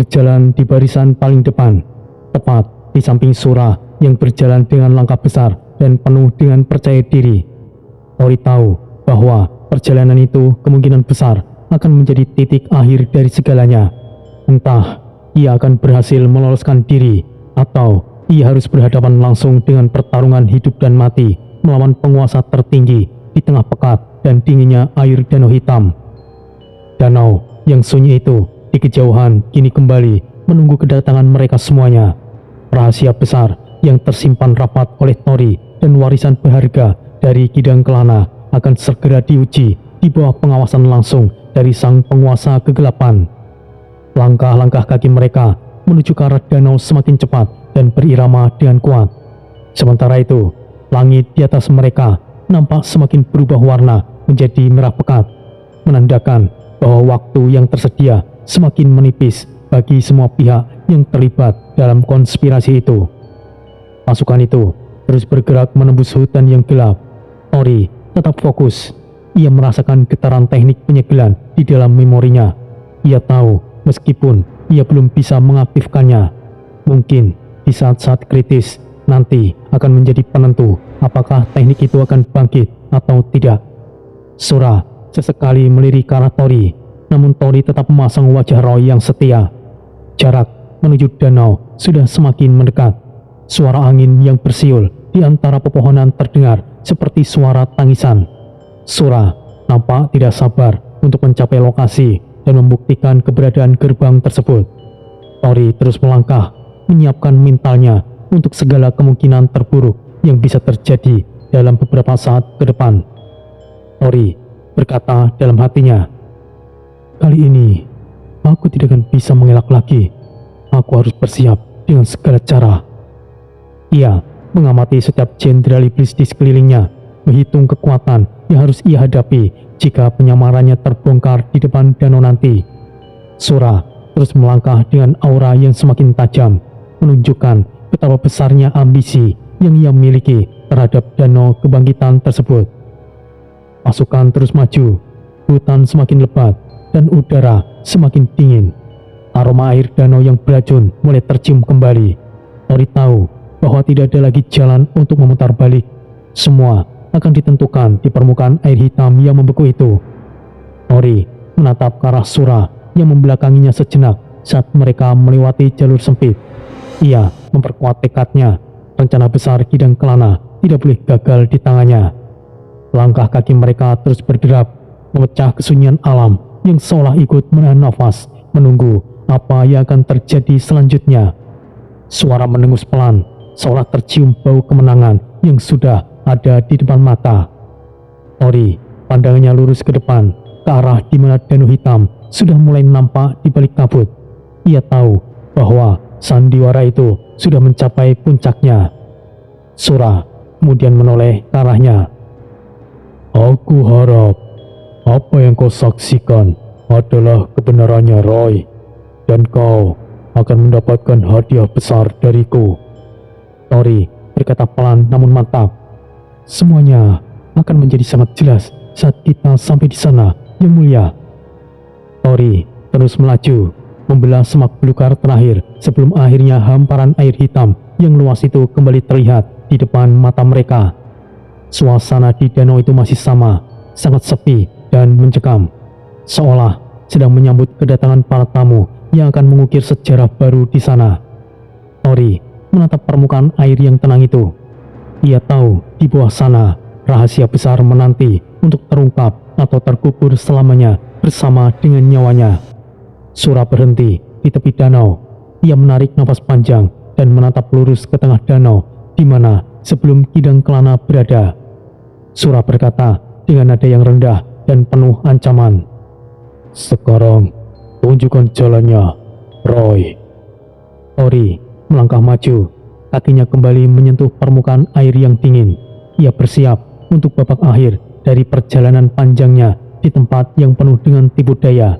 berjalan di barisan paling depan, tepat di samping Sora yang berjalan dengan langkah besar dan penuh dengan percaya diri. Tori tahu bahwa perjalanan itu kemungkinan besar akan menjadi titik akhir dari segalanya. Entah ia akan berhasil meloloskan diri atau ia harus berhadapan langsung dengan pertarungan hidup dan mati melawan penguasa tertinggi di tengah pekat dan dinginnya air danau hitam. Danau yang sunyi itu di kejauhan kini kembali menunggu kedatangan mereka semuanya. Rahasia besar yang tersimpan rapat oleh Tori dan warisan berharga dari Kidang Kelana akan segera diuji di bawah pengawasan langsung dari sang penguasa kegelapan. Langkah-langkah kaki mereka menuju ke arah danau semakin cepat dan berirama dengan kuat. Sementara itu, langit di atas mereka nampak semakin berubah warna menjadi merah pekat, menandakan bahwa waktu yang tersedia semakin menipis bagi semua pihak yang terlibat dalam konspirasi itu. Pasukan itu terus bergerak menembus hutan yang gelap. Tori tetap fokus. Ia merasakan getaran teknik penyegelan di dalam memorinya. Ia tahu meskipun ia belum bisa mengaktifkannya, mungkin di saat-saat kritis nanti akan menjadi penentu apakah teknik itu akan bangkit atau tidak. Sora sesekali melirik ke arah Tori, namun Tori tetap memasang wajah Roy yang setia. Jarak menuju danau sudah semakin mendekat. Suara angin yang bersiul di antara pepohonan terdengar seperti suara tangisan. Sora nampak tidak sabar untuk mencapai lokasi dan membuktikan keberadaan gerbang tersebut. Tori terus melangkah, menyiapkan mentalnya untuk segala kemungkinan terburuk yang bisa terjadi dalam beberapa saat ke depan. Tori berkata dalam hatinya, "Kali ini aku tidak akan bisa mengelak lagi. Aku harus bersiap dengan segala cara." Ia mengamati setiap jenderal iblis di sekelilingnya, menghitung kekuatan yang harus ia hadapi jika penyamarannya terbongkar di depan danau nanti. Sora terus melangkah dengan aura yang semakin tajam, menunjukkan betapa besarnya ambisi yang ia miliki terhadap danau kebangkitan tersebut. Pasukan terus maju, hutan semakin lebat dan udara semakin dingin. Aroma air danau yang beracun mulai tercium kembali. Tori tahu bahwa tidak ada lagi jalan untuk memutar balik. Semua akan ditentukan di permukaan air hitam yang membeku itu. Tori menatap ke arah Sora yang membelakanginya sejenak saat mereka melewati jalur sempit. Ia memperkuat tekadnya. Rencana besar Kidang Kelana tidak boleh gagal di tangannya. Langkah kaki mereka terus berderap, memecah kesunyian alam yang seolah ikut menahan nafas, menunggu apa yang akan terjadi selanjutnya. Suara mendengus pelan, seolah tercium bau kemenangan yang sudah ada di depan mata. Tori pandangannya lurus ke depan, ke arah di mana danau hitam sudah mulai nampak di balik kabut. Ia tahu bahwa sandiwara itu sudah mencapai puncaknya. Sora kemudian menoleh ke arahnya. "Aku harap apa yang kau saksikan adalah kebenarannya, Roy, dan kau akan mendapatkan hadiah besar dariku." Tori berkata pelan namun mantap. "Semuanya akan menjadi sangat jelas saat kita sampai di sana, Yang Mulia." Tori terus melaju, membelah semak belukar terakhir sebelum akhirnya hamparan air hitam yang luas itu kembali terlihat di depan mata mereka. Suasana di danau itu masih sama, sangat sepi dan mencekam, seolah sedang menyambut kedatangan para tamu yang akan mengukir sejarah baru di sana. Tori menatap permukaan air yang tenang itu. Ia tahu di bawah sana rahasia besar menanti untuk terungkap atau terkubur selamanya bersama dengan nyawanya. Sora berhenti di tepi danau. Ia menarik nafas panjang dan menatap lurus ke tengah danau di mana sebelum Kidang Kelana berada. Sora berkata dengan nada yang rendah dan penuh ancaman, "Sekarang tunjukkan jalannya, Roy." Tori melangkah maju, kakinya kembali menyentuh permukaan air yang dingin. Ia bersiap untuk babak akhir dari perjalanan panjangnya di tempat yang penuh dengan tipu daya.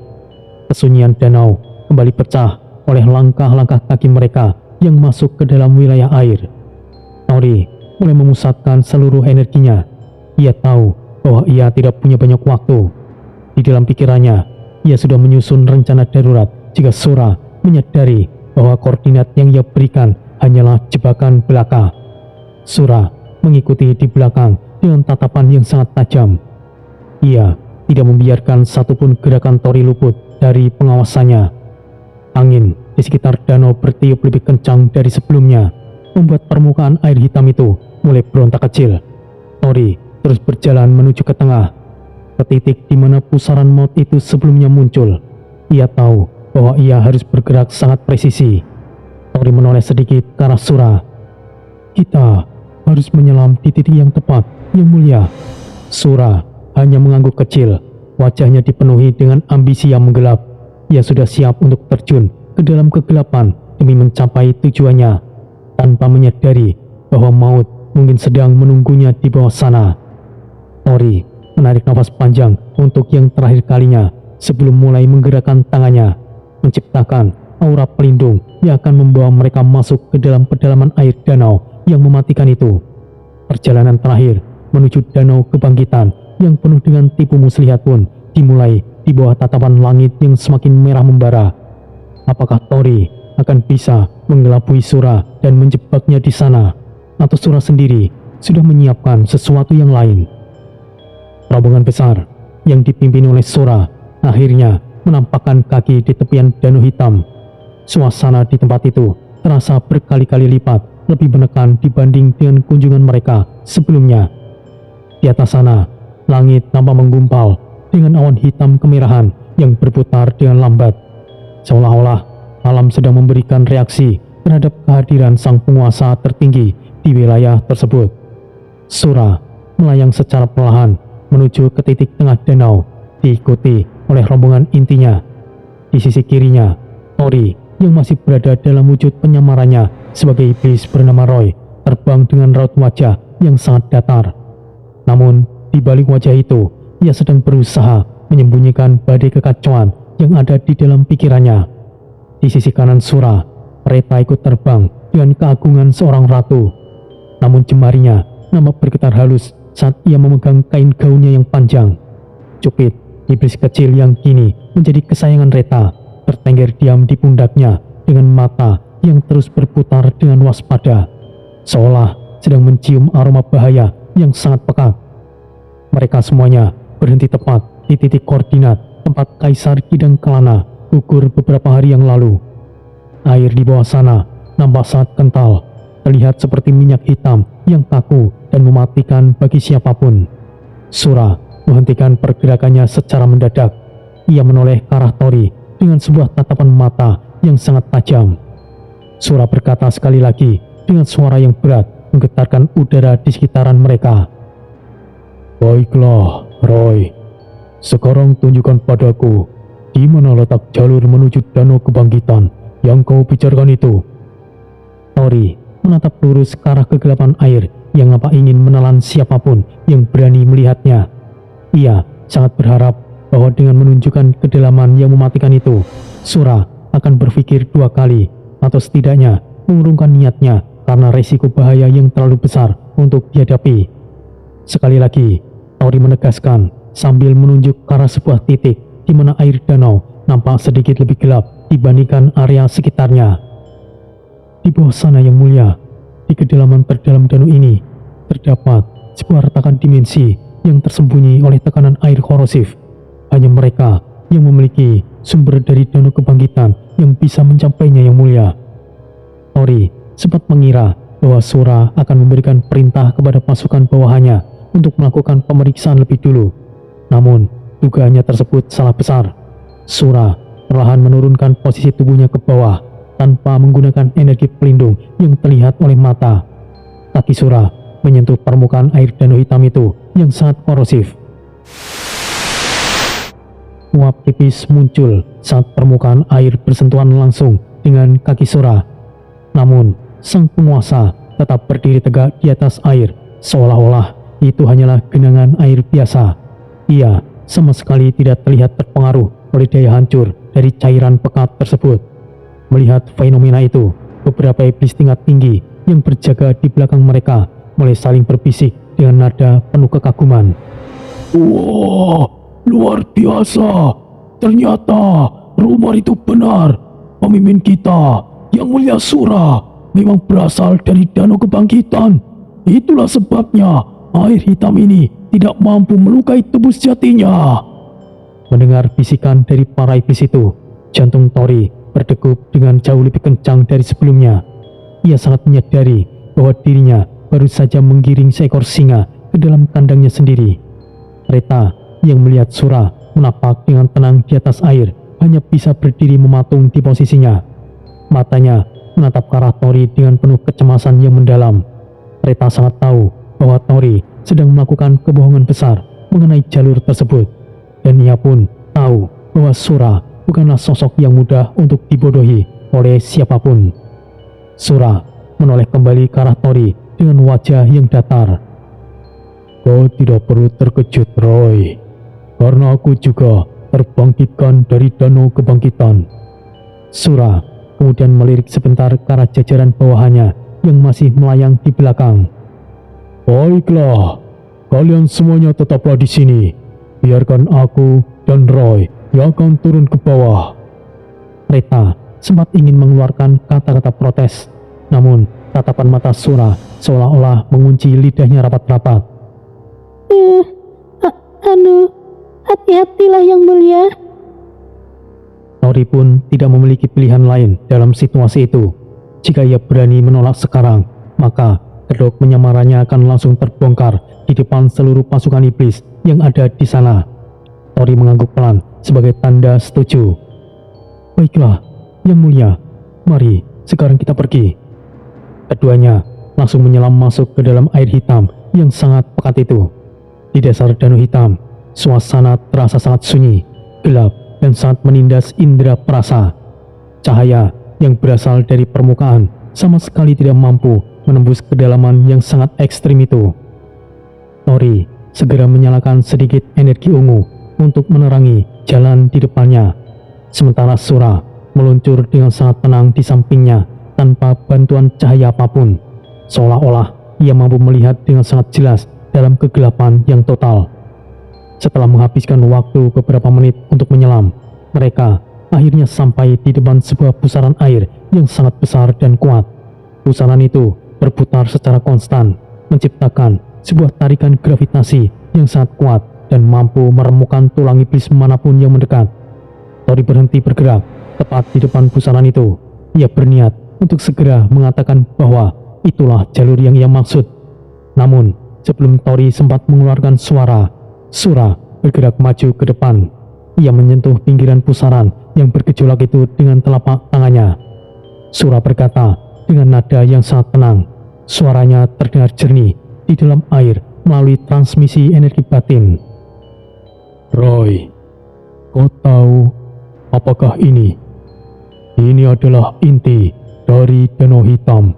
Kesunyian danau kembali pecah oleh langkah-langkah kaki mereka yang masuk ke dalam wilayah air. Tori mulai memusatkan seluruh energinya. Ia tahu bahwa ia tidak punya banyak waktu. Di dalam pikirannya, ia sudah menyusun rencana darurat jika Sora menyadari bahwa koordinat yang ia berikan hanyalah jebakan belaka. Sura mengikuti di belakang dengan tatapan yang sangat tajam. Ia tidak membiarkan satupun gerakan Tori luput dari pengawasannya. Angin di sekitar danau bertiup lebih kencang dari sebelumnya, membuat permukaan air hitam itu mulai berontak kecil. Tori terus berjalan menuju ke tengah, ke titik di mana pusaran maut itu sebelumnya muncul. Ia tahu bahwa ia harus bergerak sangat presisi. Tori menoleh sedikit ke arah Sura. "Kita harus menyelam di titik yang tepat, Yang Mulia." Sura hanya mengangguk kecil, wajahnya dipenuhi dengan ambisi yang menggelap. Ia sudah siap untuk terjun ke dalam kegelapan demi mencapai tujuannya, tanpa menyadari bahwa maut mungkin sedang menunggunya di bawah sana. Tori menarik nafas panjang untuk yang terakhir kalinya sebelum mulai menggerakkan tangannya, menciptakan aura pelindung yang akan membawa mereka masuk ke dalam pedalaman air danau yang mematikan itu. Perjalanan terakhir menuju danau kebangkitan yang penuh dengan tipu muslihat pun dimulai di bawah tatapan langit yang semakin merah membara. Apakah Tori akan bisa mengelabui Sura dan menjebaknya di sana, atau Sura sendiri sudah menyiapkan sesuatu yang lain? Rombongan besar yang dipimpin oleh Sura akhirnya menampakkan kaki di tepian danau hitam. Suasana di tempat itu terasa berkali-kali lipat lebih menekan dibanding dengan kunjungan mereka sebelumnya. Di atas sana, langit nampak menggumpal dengan awan hitam kemerahan yang berputar dengan lambat, seolah-olah alam sedang memberikan reaksi terhadap kehadiran sang penguasa tertinggi di wilayah tersebut. Sura melayang secara perlahan menuju ke titik tengah danau, diikuti oleh rombongan intinya. Di sisi kirinya, Tori yang masih berada dalam wujud penyamarannya sebagai iblis bernama Roy terbang dengan raut wajah yang sangat datar. Namun, di balik wajah itu, ia sedang berusaha menyembunyikan badai kekacauan yang ada di dalam pikirannya. Di sisi kanan Sura, Reta ikut terbang dengan keagungan seorang ratu. Namun jemarinya nampak bergetar halus saat ia memegang kain gaunnya yang panjang. Cupid, iblis kecil yang kini menjadi kesayangan Reta, tertengger diam di pundaknya dengan mata yang terus berputar dengan waspada, seolah sedang mencium aroma bahaya yang sangat pekat. Mereka semuanya berhenti tepat di titik koordinat tempat Kaisar Kidang Kelana gugur beberapa hari yang lalu. Air di bawah sana nampak sangat kental, terlihat seperti minyak hitam yang kaku dan mematikan bagi siapapun. Sura menghentikan pergerakannya secara mendadak. Ia menoleh ke arah Tori dengan sebuah tatapan mata yang sangat tajam. Sura berkata sekali lagi dengan suara yang berat menggetarkan udara di sekitaran mereka. "Baiklah, Roy. Sekarang tunjukkan padaku di mana letak jalur menuju danau kebangkitan yang kau bicarakan itu." Tori menatap lurus ke arah kegelapan air yang nampak ingin menelan siapapun yang berani melihatnya. Ia sangat berharap bahwa dengan menunjukkan kedalaman yang mematikan itu, Sura akan berpikir dua kali, atau setidaknya mengurungkan niatnya karena resiko bahaya yang terlalu besar untuk dihadapi. Sekali lagi, Tori menegaskan sambil menunjuk ke arah sebuah titik di mana air danau nampak sedikit lebih gelap dibandingkan area sekitarnya. "Di bawah sana, Yang Mulia, di kedalaman terdalam danau ini, terdapat sebuah retakan dimensi yang tersembunyi oleh tekanan air korosif. Hanya mereka yang memiliki sumber dari danau kebangkitan yang bisa mencapainya, Yang Mulia." Tori sempat mengira bahwa Sura akan memberikan perintah kepada pasukan bawahannya untuk melakukan pemeriksaan lebih dulu. Namun, dugaannya tersebut salah besar. Sura perlahan menurunkan posisi tubuhnya ke bawah tanpa menggunakan energi pelindung yang terlihat oleh mata. Kaki Sura menyentuh permukaan air danau hitam itu yang sangat korosif. Uap tipis muncul saat permukaan air bersentuhan langsung dengan kaki Sura. Namun, sang penguasa tetap berdiri tegak di atas air, seolah-olah itu hanyalah genangan air biasa. Ia sama sekali tidak terlihat terpengaruh oleh daya hancur dari cairan pekat tersebut. Melihat fenomena itu, beberapa iblis tingkat tinggi yang berjaga di belakang mereka mulai saling berbisik dengan nada penuh kekaguman. "Wah, luar biasa! Ternyata rumor itu benar. pemimpin kita, Yang Mulia Sura, memang berasal dari Danau Kebangkitan. Itulah sebabnya air hitam ini tidak mampu melukai tubuh sejatinya. Mendengar bisikan dari para iblis itu, jantung Tori berdegup dengan jauh lebih kencang dari sebelumnya. Ia sangat menyadari bahwa dirinya baru saja menggiring seekor singa ke dalam kandangnya sendiri. Reta yang melihat Sura menapak dengan tenang di atas air hanya bisa berdiri mematung di posisinya. Matanya menatap ke arah Tori dengan penuh kecemasan yang mendalam. Reta sangat tahu bahwa Tori sedang melakukan kebohongan besar mengenai jalur tersebut. Dan ia pun tahu bahwa Sura bukanlah sosok yang mudah untuk dibodohi oleh siapapun. Sura menoleh kembali ke arah Tori dengan wajah yang datar. Kau tidak perlu terkejut, Roy, karena aku juga terbangkitkan dari Danau Kebangkitan. Sura kemudian melirik sebentar ke arah jajaran bawahannya yang masih melayang di belakang. Baiklah, kalian semuanya tetaplah di sini. Biarkan aku dan Roy yang akan turun ke bawah. Reta sempat ingin mengeluarkan kata-kata protes, namun tatapan mata Sura seolah-olah mengunci lidahnya rapat-rapat. Hati-hatilah Yang Mulia. Tori pun tidak memiliki pilihan lain dalam situasi itu. Jika ia berani menolak sekarang, maka kedok menyamarannya akan langsung terbongkar di depan seluruh pasukan iblis yang ada di sana. Tori mengangguk pelan sebagai tanda setuju. Baiklah, Yang Mulia, mari sekarang kita pergi. Keduanya langsung menyelam masuk ke dalam air hitam yang sangat pekat itu. Di dasar danau hitam, suasana terasa sangat sunyi, gelap, dan sangat menindas indera perasa. Cahaya yang berasal dari permukaan sama sekali tidak mampu menembus kedalaman yang sangat ekstrim itu. Tori segera menyalakan sedikit energi ungu untuk menerangi jalan di depannya, sementara Sura meluncur dengan sangat tenang di sampingnya tanpa bantuan cahaya apapun, seolah-olah ia mampu melihat dengan sangat jelas dalam kegelapan yang total. Setelah menghabiskan waktu beberapa menit untuk menyelam, mereka akhirnya sampai di depan sebuah pusaran air yang sangat besar dan kuat. Pusaran itu berputar secara konstan, menciptakan sebuah tarikan gravitasi yang sangat kuat dan mampu meremukkan tulang iblis manapun yang mendekat. Tori berhenti bergerak tepat di depan pusaran itu. Ia berniat untuk segera mengatakan bahwa itulah jalur yang ia maksud. Namun, sebelum Tori sempat mengeluarkan suara, Sura bergerak maju ke depan. Ia menyentuh pinggiran pusaran yang bergejolak itu dengan telapak tangannya. Sura berkata dengan nada yang sangat tenang. Suaranya terdengar jernih di dalam air melalui transmisi energi batin. Roy, kau tahu apakah ini? Ini adalah inti dari Danau Hitam.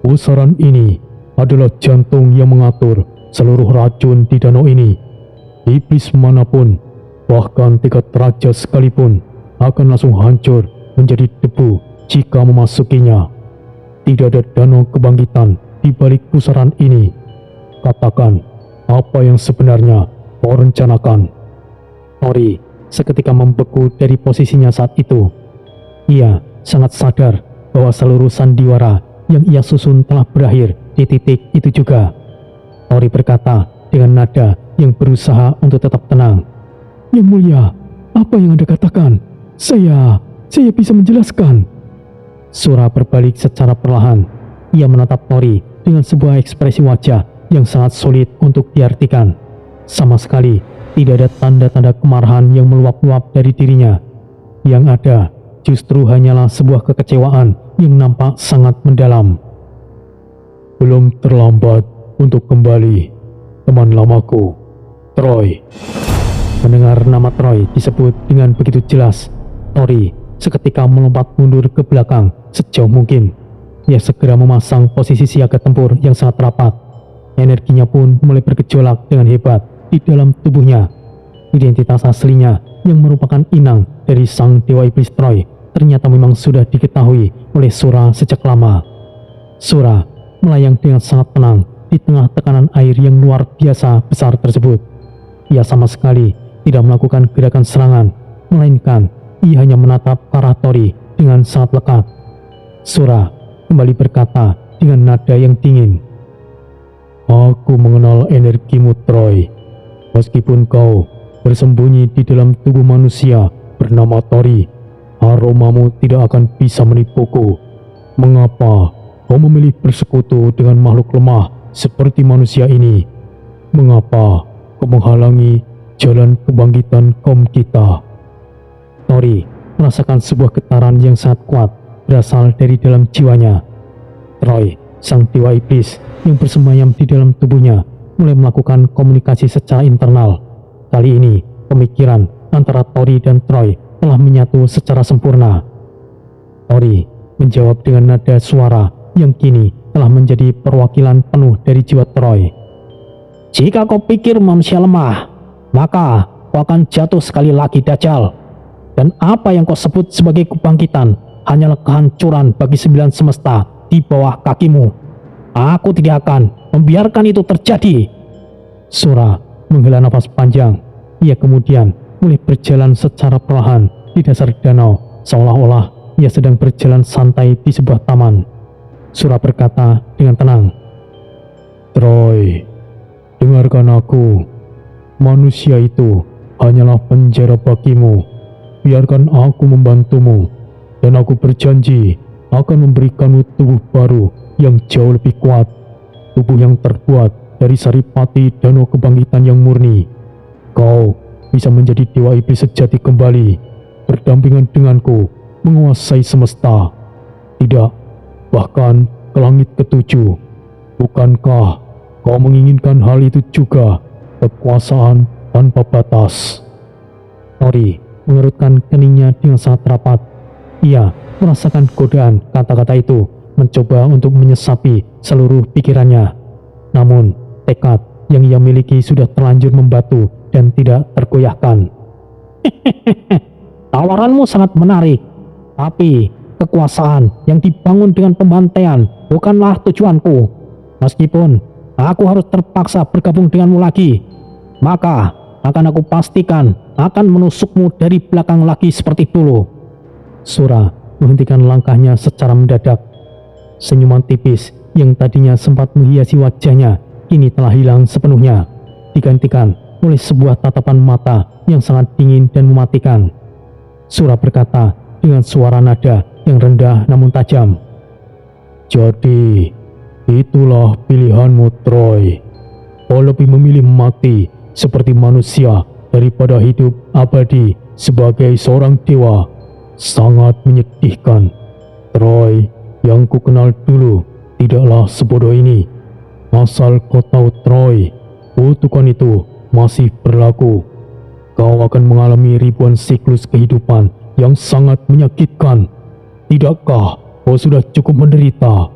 Pusaran ini adalah jantung yang mengatur seluruh racun di danau ini. Iblis manapun, bahkan tingkat raja sekalipun, akan langsung hancur menjadi debu jika memasukinya. Tidak ada danau kebangkitan di balik pusaran ini. Katakan apa yang sebenarnya kau rencanakan. Tori seketika membeku dari posisinya saat itu. Ia sangat sadar bahwa seluruh sandiwara yang ia susun telah berakhir di titik itu juga. Tori berkata dengan nada yang berusaha untuk tetap tenang. Yang Mulia, apa yang Anda katakan? Saya bisa menjelaskan. Sura berbalik secara perlahan. Ia menatap Tori dengan sebuah ekspresi wajah yang sangat sulit untuk diartikan. Sama sekali tidak ada tanda-tanda kemarahan yang meluap-luap dari dirinya. Yang ada justru hanyalah sebuah kekecewaan yang nampak sangat mendalam. Belum terlambat untuk kembali, teman lamaku, Troy. Mendengar nama Troy disebut dengan begitu jelas, Tori seketika melompat mundur ke belakang sejauh mungkin. Ia segera memasang posisi siaga tempur yang sangat rapat. Energinya pun mulai bergejolak dengan hebat di dalam tubuhnya. Identitas aslinya yang merupakan inang dari sang dewa iblis Troy ternyata memang sudah diketahui oleh Sura sejak lama. Sura melayang dengan sangat tenang di tengah tekanan air yang luar biasa besar tersebut. Ia sama sekali tidak melakukan gerakan serangan, melainkan ia hanya menatap ke arah Tori dengan sangat lekat. Sura kembali berkata dengan nada yang dingin, "Aku mengenal energimu, Troy. Meskipun kau bersembunyi di dalam tubuh manusia bernama Tori, aromamu tidak akan bisa menipuku. Mengapa kau memilih bersekutu dengan makhluk lemah seperti manusia ini? Mengapa kau menghalangi jalan kebangkitan kaum kita?" Tori merasakan sebuah getaran yang sangat kuat berasal dari dalam jiwanya. Troy, sang dewa iblis yang bersemayam di dalam tubuhnya, mulai melakukan komunikasi secara internal. Kali ini, pemikiran antara Tori dan Troy telah menyatu secara sempurna. Tori menjawab dengan nada suara yang kini telah menjadi perwakilan penuh dari jiwa Troy. "Jika kau pikir manusia lemah, maka kau akan jatuh sekali lagi, Dajjal. Dan apa yang kau sebut sebagai kebangkitan hanyalah kehancuran bagi 9 semesta di bawah kakimu. Aku tidak akan membiarkan itu terjadi." Sura menghela nafas panjang. Ia kemudian mulai berjalan secara perlahan di dasar danau, seolah-olah ia sedang berjalan santai di sebuah taman. Sura berkata dengan tenang, "Troy, dengarkan aku. Manusia itu hanyalah penjara bagimu. Biarkan aku membantumu, dan aku berjanji akan memberikanmu tubuh baru yang jauh lebih kuat. Tubuh yang terbuat dari saripati danau kebangkitan yang murni. Kau bisa menjadi dewa iblis sejati kembali, berdampingan denganku, menguasai semesta. Tidak, bahkan ke langit ketujuh. Bukankah kau menginginkan hal itu juga, kekuasaan tanpa batas?" Tori mengerutkan keningnya dengan sangat rapat. Ia merasakan godaan kata-kata itu mencoba untuk menyesapi seluruh pikirannya. Namun, tekad yang ia miliki sudah terlanjur membatu dan tidak tergoyahkan. "Tawaranmu sangat menarik, tapi kekuasaan yang dibangun dengan pembantaian bukanlah tujuanku. Meskipun aku harus terpaksa bergabung denganmu lagi, maka akan aku pastikan akan menusukmu dari belakang lagi seperti dulu." Sura menghentikan langkahnya secara mendadak. Senyuman tipis yang tadinya sempat menghiasi wajahnya kini telah hilang sepenuhnya, digantikan oleh sebuah tatapan mata yang sangat dingin dan mematikan. Sura berkata dengan suara nada yang rendah namun tajam, "Jadi, itulah pilihanmu, Troy. Kau lebih memilih mati seperti manusia daripada hidup abadi sebagai seorang dewa. Sangat menyedihkan. Troy yang ku kenal dulu tidaklah sebodoh ini. Asal kau tahu, Troy, kutukan itu masih berlaku. Kau akan mengalami ribuan siklus kehidupan yang sangat menyakitkan. Tidakkah kau sudah cukup menderita?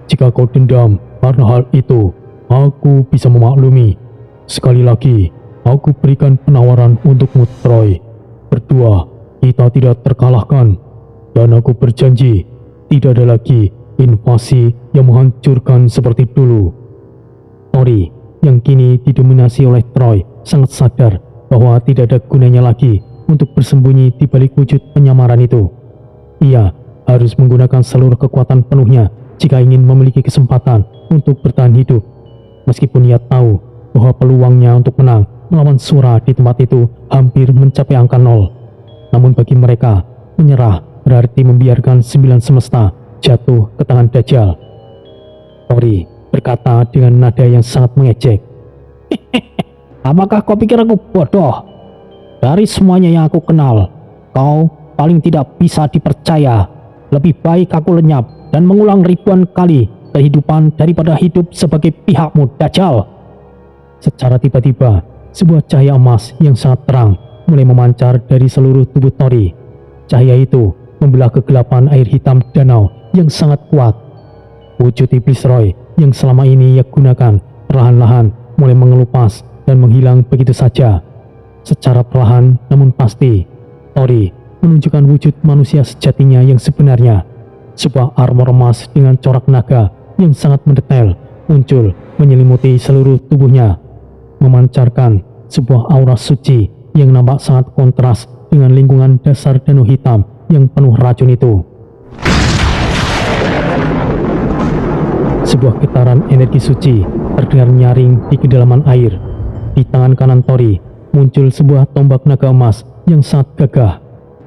Jika kau dendam karena hal itu, aku bisa memaklumi. Sekali lagi, aku berikan penawaran untukmu, Troy. Berdua, kita tidak terkalahkan. Dan aku berjanji, tidak ada lagi invasi yang menghancurkan seperti dulu." Tori, yang kini didominasi oleh Troy, sangat sadar bahwa tidak ada gunanya lagi untuk bersembunyi di balik wujud penyamaran itu. Ia harus menggunakan seluruh kekuatan penuhnya jika ingin memiliki kesempatan untuk bertahan hidup. Meskipun ia tahu bahwa peluangnya untuk menang melawan Sura di tempat itu hampir mencapai angka 0. Namun bagi mereka, menyerah berarti membiarkan 9 semesta jatuh ke tangan Dajjal. Tori berkata dengan nada yang sangat mengejek, "Apakah kau pikir aku bodoh? Dari semuanya yang aku kenal, kau paling tidak bisa dipercaya. Lebih baik aku lenyap dan mengulang ribuan kali kehidupan daripada hidup sebagai pihakmu, Dajjal." Secara tiba-tiba, sebuah cahaya emas yang sangat terang mulai memancar dari seluruh tubuh Tori. Cahaya itu membelah kegelapan air hitam danau yang sangat kuat. Wujud iblis Roy yang selama ini ia gunakan perlahan-lahan mulai mengelupas dan menghilang begitu saja. Secara perlahan namun pasti, Tori menunjukkan wujud manusia sejatinya yang sebenarnya. Sebuah armor emas dengan corak naga yang sangat mendetail muncul menyelimuti seluruh tubuhnya, memancarkan sebuah aura suci yang nampak sangat kontras dengan lingkungan dasar danau hitam yang penuh racun itu. Sebuah getaran energi suci terdengar nyaring di kedalaman air. Di tangan kanan Tori muncul sebuah tombak naga emas yang sangat gagah.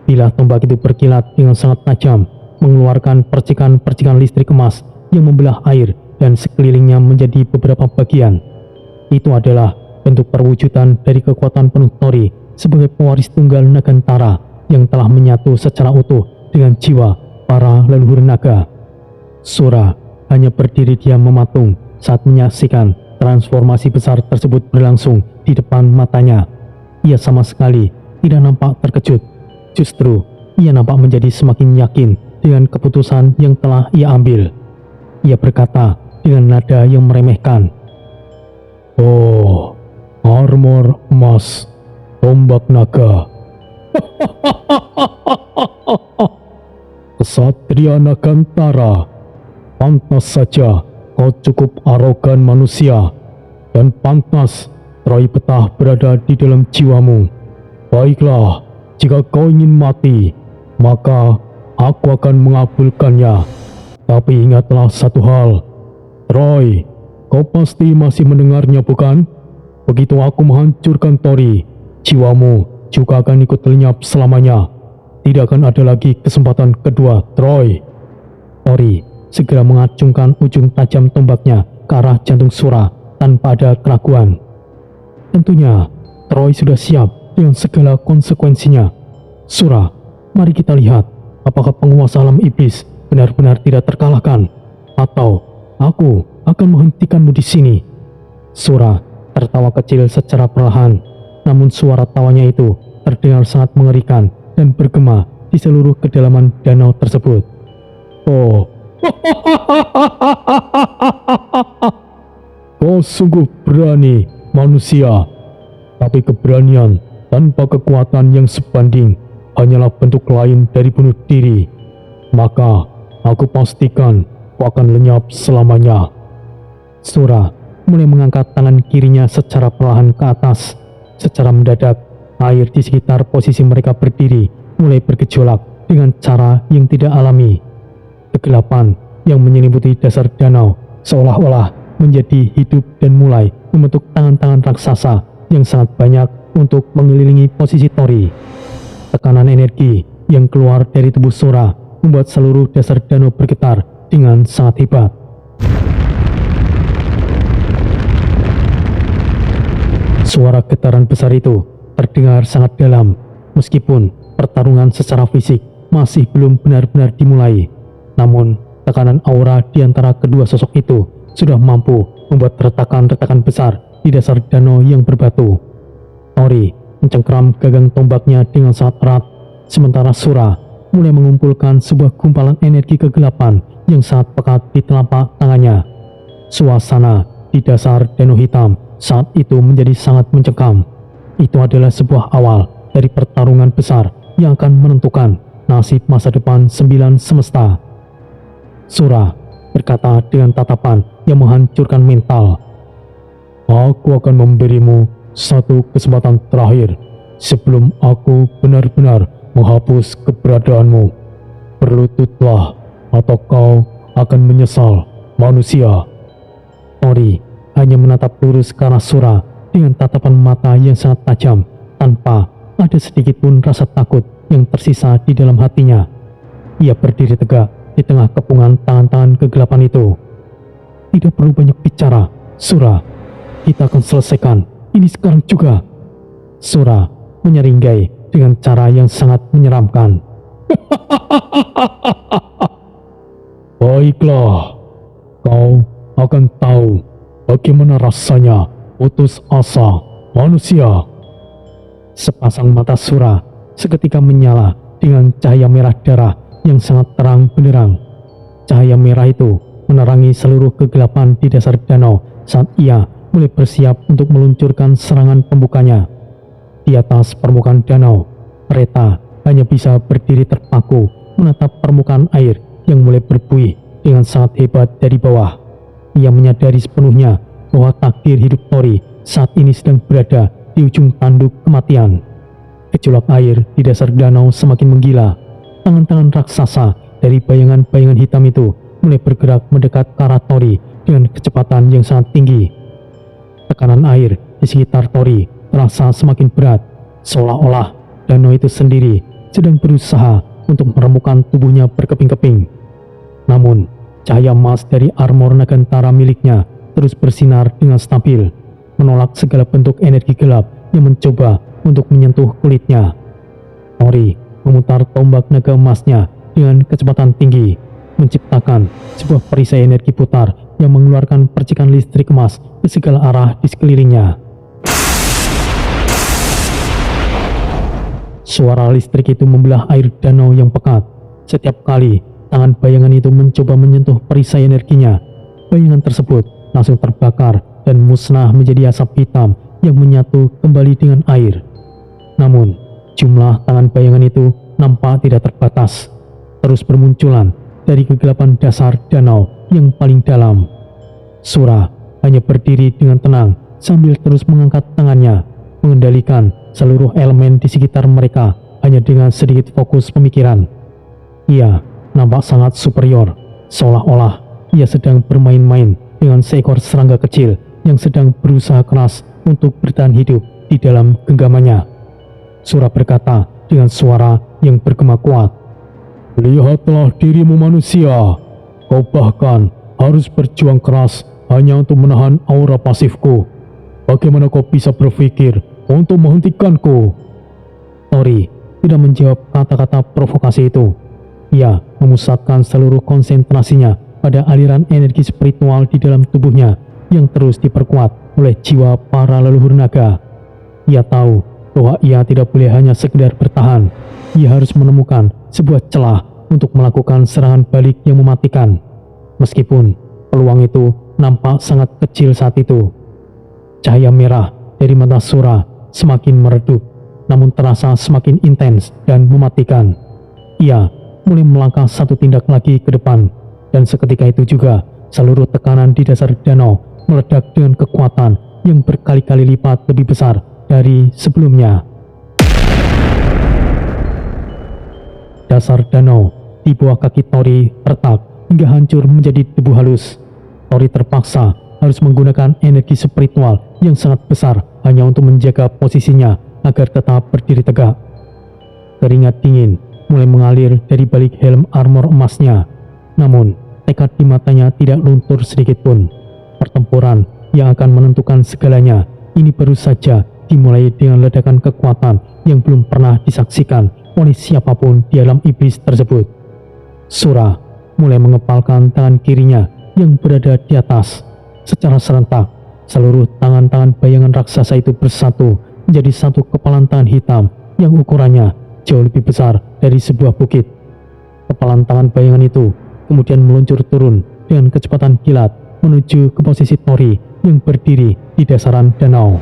Bila tombak itu berkilat dengan sangat tajam, mengeluarkan percikan-percikan listrik emas yang membelah air dan sekelilingnya menjadi beberapa bagian. Itu adalah bentuk perwujudan dari kekuatan penuh Tori sebagai pewaris tunggal Nagantara yang telah menyatu secara utuh dengan jiwa para leluhur naga. Sura hanya berdiri diam mematung saat menyaksikan transformasi besar tersebut berlangsung di depan matanya. Ia sama sekali tidak nampak terkejut. Justru, ia nampak menjadi semakin yakin dengan keputusan yang telah ia ambil. Ia berkata dengan nada yang meremehkan, "Oh, armor emas, tombak naga. Kesatria Nagantara, pantas saja kau cukup arogan manusia, dan pantas Troy Petah berada di dalam jiwamu. Baiklah, jika kau ingin mati, maka aku akan mengabulkannya. Tapi ingatlah satu hal, Troy, kau pasti masih mendengarnya bukan? Begitu aku menghancurkan Tori, jiwamu juga akan ikut lenyap selamanya. Tidak akan ada lagi kesempatan kedua, Troy." Tori segera mengacungkan ujung tajam tombaknya ke arah jantung Sura tanpa ada keraguan. Tentunya, Troy sudah siap dengan segala konsekuensinya. "Sura, mari kita lihat apakah penguasa alam iblis benar-benar tidak terkalahkan, atau aku akan menghentikanmu di sini." Sura tertawa kecil secara perlahan, namun suara tawanya itu terdengar sangat mengerikan dan bergema di seluruh kedalaman danau tersebut. "Oh, kau sungguh berani, manusia. Tapi keberanian tanpa kekuatan yang sebanding hanyalah bentuk lain dari bunuh diri. Maka aku pastikan kau akan lenyap selamanya." Sura mulai mengangkat tangan kirinya secara perlahan ke atas. Secara mendadak, air di sekitar posisi mereka berdiri mulai bergejolak dengan cara yang tidak alami. Kegelapan yang menyelimuti dasar danau seolah-olah menjadi hidup dan mulai membentuk tangan-tangan raksasa yang sangat banyak untuk mengelilingi posisi Tori. Tekanan energi yang keluar dari tubuh Sura membuat seluruh dasar danau bergetar dengan sangat hebat. Suara getaran besar itu terdengar sangat dalam, meskipun pertarungan secara fisik masih belum benar-benar dimulai. Namun, tekanan aura di antara kedua sosok itu sudah mampu membuat retakan-retakan besar di dasar danau yang berbatu. Tori mencengkeram gagang tombaknya dengan sangat erat, sementara Sura mulai mengumpulkan sebuah gumpalan energi kegelapan yang sangat pekat di telapak tangannya. Suasana di dasar danau hitam saat itu menjadi sangat mencekam. Itu adalah sebuah awal dari pertarungan besar yang akan menentukan nasib masa depan 9 semesta. Sura berkata dengan tatapan yang menghancurkan mental, "Aku akan memberimu satu kesempatan terakhir sebelum aku benar-benar menghapus keberadaanmu. Berlututlah atau kau akan menyesal, manusia." Tori hanya menatap lurus ke arah Sura dengan tatapan mata yang sangat tajam, tanpa ada sedikit pun rasa takut yang tersisa di dalam hatinya. Ia berdiri tegak di tengah kepungan tangan-tangan kegelapan itu. "Tidak perlu banyak bicara, Sura. Kita akan selesaikan ini sekarang juga." Sura menyeringai dengan cara yang sangat menyeramkan. "Baiklah, kau akan tahu bagaimana rasanya putus asa, manusia." Sepasang mata Sura seketika menyala dengan cahaya merah darah yang sangat terang benderang. Cahaya merah itu menerangi seluruh kegelapan di dasar danau saat ia mulai bersiap untuk meluncurkan serangan pembukanya. Di atas permukaan danau, Reta hanya bisa berdiri terpaku menatap permukaan air yang mulai berbuih dengan sangat hebat dari bawah. Ia menyadari sepenuhnya bahwa takdir hidup Tori saat ini sedang berada di ujung tanduk kematian. Gejolak air di dasar danau semakin menggila. tangan-tangan raksasa dari bayangan-bayangan hitam itu mulai bergerak mendekat ke arah Tori dengan kecepatan yang sangat tinggi. Tekanan air di sekitar Tori terasa semakin berat, seolah-olah danau itu sendiri sedang berusaha untuk meremukkan tubuhnya berkeping-keping. Namun, cahaya emas dari armor Nagantara miliknya terus bersinar dengan stabil, menolak segala bentuk energi gelap yang mencoba untuk menyentuh kulitnya. Tori memutar tombak naga emasnya dengan kecepatan tinggi, menciptakan sebuah perisai energi putar yang mengeluarkan percikan listrik emas ke segala arah di sekelilingnya. Suara listrik itu membelah air danau yang pekat. Setiap kali tangan bayangan itu mencoba menyentuh perisai energinya, bayangan tersebut langsung terbakar dan musnah menjadi asap hitam yang menyatu kembali dengan air. Namun, jumlah tangan bayangan itu nampak tidak terbatas, terus bermunculan dari kegelapan dasar danau yang paling dalam. Sura hanya berdiri dengan tenang sambil terus mengangkat tangannya, mengendalikan seluruh elemen di sekitar mereka hanya dengan sedikit fokus pemikiran. Ia nampak sangat superior, seolah-olah ia sedang bermain-main dengan seekor serangga kecil yang sedang berusaha keras untuk bertahan hidup di dalam genggamannya. Sura berkata dengan suara yang bergema kuat, "Lihatlah dirimu manusia, kau bahkan harus berjuang keras hanya untuk menahan aura pasifku. Bagaimana kau bisa berpikir untuk menghentikanku?" Tori tidak menjawab kata-kata provokasi itu. Ia memusatkan seluruh konsentrasinya pada aliran energi spiritual di dalam tubuhnya yang terus diperkuat oleh jiwa para leluhur naga. Ia tahu bahwa ia tidak boleh hanya sekedar bertahan. Ia harus menemukan sebuah celah untuk melakukan serangan balik yang mematikan. Meskipun peluang itu nampak sangat kecil saat itu. Cahaya merah dari mata Sura semakin meredup, namun terasa semakin intens dan mematikan. Ia mulai melangkah satu tindak lagi ke depan, dan seketika itu juga seluruh tekanan di dasar danau meledak dengan kekuatan yang berkali-kali lipat lebih besar dari sebelumnya. Dasar danau di bawah kaki Tori retak hingga hancur menjadi debu halus. Tori terpaksa harus menggunakan energi spiritual yang sangat besar hanya untuk menjaga posisinya agar tetap berdiri tegak. Keringat dingin mulai mengalir dari balik helm armor emasnya, namun tekad di matanya tidak luntur sedikit pun. Pertempuran yang akan menentukan segalanya ini baru saja dimulai dengan ledakan kekuatan yang belum pernah disaksikan oleh siapapun di alam iblis tersebut. Sura mulai mengepalkan tangan kirinya yang berada di atas. Secara serentak, seluruh tangan-tangan bayangan raksasa itu bersatu menjadi satu kepalan tangan hitam yang ukurannya jauh lebih besar dari sebuah bukit. Kepalan tangan bayangan itu kemudian meluncur turun dengan kecepatan kilat menuju ke posisi Tori yang berdiri di dasaran danau.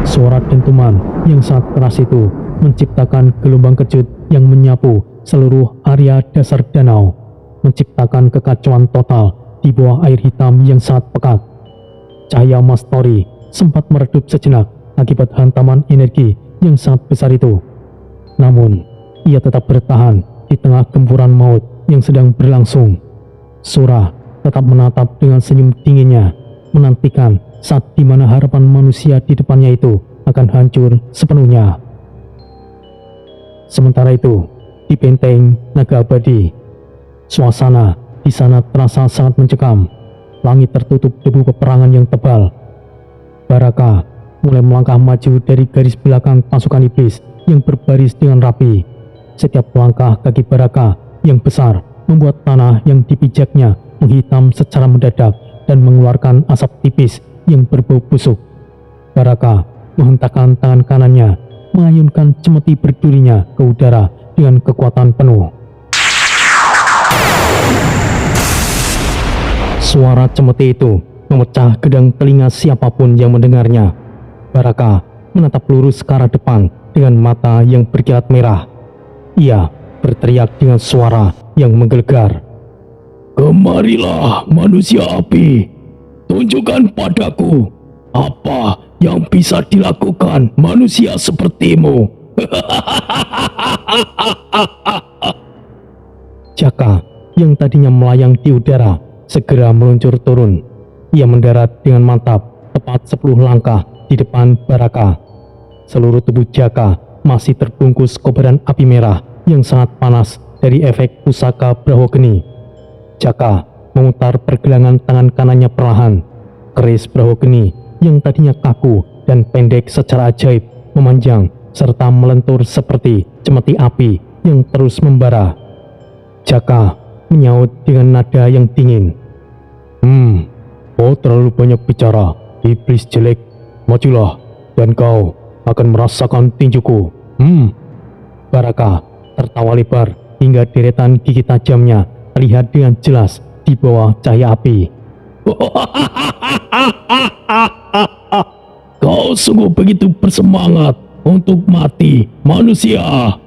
Suara dentuman yang sangat keras itu menciptakan gelombang kejut yang menyapu seluruh area dasar danau, menciptakan kekacauan total di bawah air hitam yang sangat pekat. Cahaya emas Tori sempat meredup sejenak akibat hantaman energi yang sangat besar itu. Namun, ia tetap bertahan di tengah gempuran maut yang sedang berlangsung. Sura tetap menatap dengan senyum dinginnya, menantikan saat di mana harapan manusia di depannya itu akan hancur sepenuhnya. Sementara itu, di benteng naga abadi, suasana di sana terasa sangat mencekam. Langit tertutup debu peperangan yang tebal. Baraka mulai melangkah maju dari garis belakang pasukan iblis yang berbaris dengan rapi. Setiap langkah kaki Baraka yang besar membuat tanah yang dipijaknya menghitam secara mendadak dan mengeluarkan asap tipis yang berbau busuk. Baraka menghentakkan tangan kanannya, mengayunkan cemeti berdurinya ke udara dengan kekuatan penuh. Suara cemeti itu memecah gedang telinga siapapun yang mendengarnya. Baraka menatap lurus ke arah depan dengan mata yang berkilat merah. Ia berteriak dengan suara yang menggelegar. "Kemarilah manusia api, tunjukkan padaku apa yang bisa dilakukan manusia sepertimu. Jaka yang tadinya melayang di udara segera meluncur turun. Ia mendarat dengan mantap tepat 10 langkah di depan Baraka. Seluruh tubuh Jaka masih terbungkus kobaran api merah yang sangat panas dari efek pusaka Brahogeni. Jaka memutar pergelangan tangan kanannya perlahan. Keris Brahogeni yang tadinya kaku dan pendek secara ajaib memanjang serta melentur seperti cemeti api yang terus membara. Jaka menyaut dengan nada yang dingin. Kau terlalu banyak bicara, iblis jelek. Majulah, dan kau akan merasakan tinjuku. Baraka tertawa lebar hingga deretan gigi tajamnya terlihat dengan jelas di bawah cahaya api. Kau sungguh begitu bersemangat untuk mati, manusia.